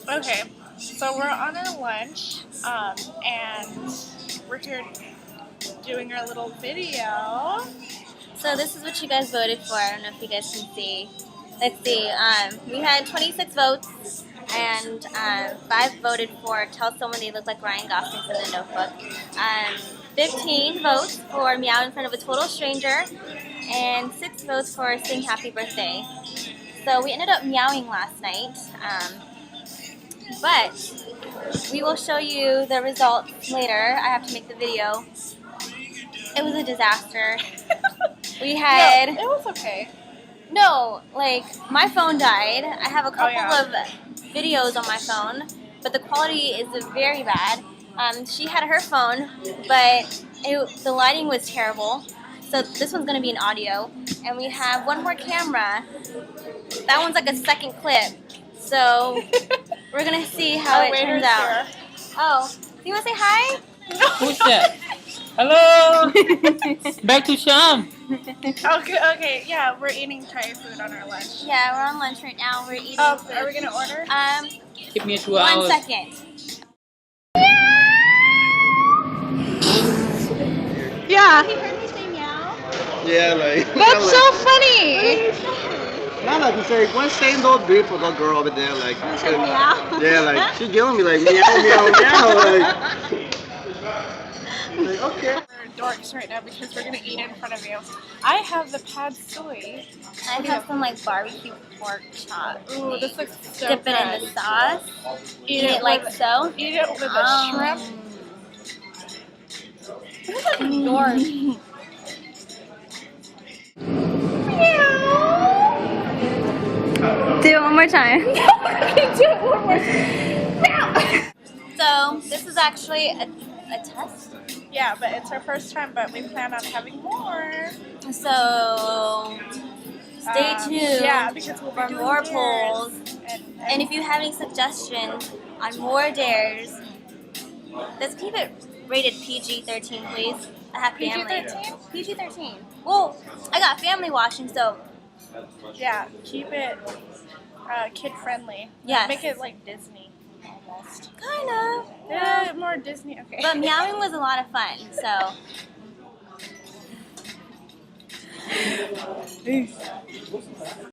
Okay, so we're on our lunch, and we're here doing our little video. So this is what you guys voted for. I don't know if you guys can see. Let's see. We had 26 votes, and 5 voted for tell someone they look like Ryan Gosling from The Notebook. 15 votes for meow in front of a total stranger, and 6 votes for sing happy birthday. So we ended up meowing last night, but we will show you the results later. I have to make the video. It was a disaster. We had... No, it was okay. No, like, my phone died. I have a couple yeah. of videos on my phone, but the quality is very bad. She had her phone, but the lighting was terrible. So this one's going to be an audio. And we have one more camera. That one's like a second clip. So we're going to see how it turns out. Oh, do you want to say hi? Who's that? Hello! Back to Sham! Okay, yeah, we're eating Thai food on our lunch. Yeah, we're on lunch right now. We're eating food. Are we going to order? Give me 2 hours. 1 second. Yeah. He heard me say meow. Yeah, like. That's so funny. Not like you say one same old beautiful little girl over there, like. You said meow? Yeah, like she giving me like meow, meow, meow, like okay. We're dorks right now because we're gonna eat in front of you. I have the pad soy. I have some like barbecue pork chop. Ooh, this looks so Dip good. it in the sauce. Eat Eat it like with, so. Eat it with the shrimp. Dork. Do it one more time. Do it one more time. So this is actually a test. Yeah, but it's our first time, but we plan on having more. So stay tuned Yeah, because we'll be for doing more dares. polls. And And if you have any suggestions on more dares, let's keep it rated PG-13, please. I have family. PG-13? PG-13. Well, I got family watching, so yeah, keep it kid friendly. Yes. Make it like Disney almost. kind of. Yeah, more Disney. Okay. But meowing was a lot of fun, so.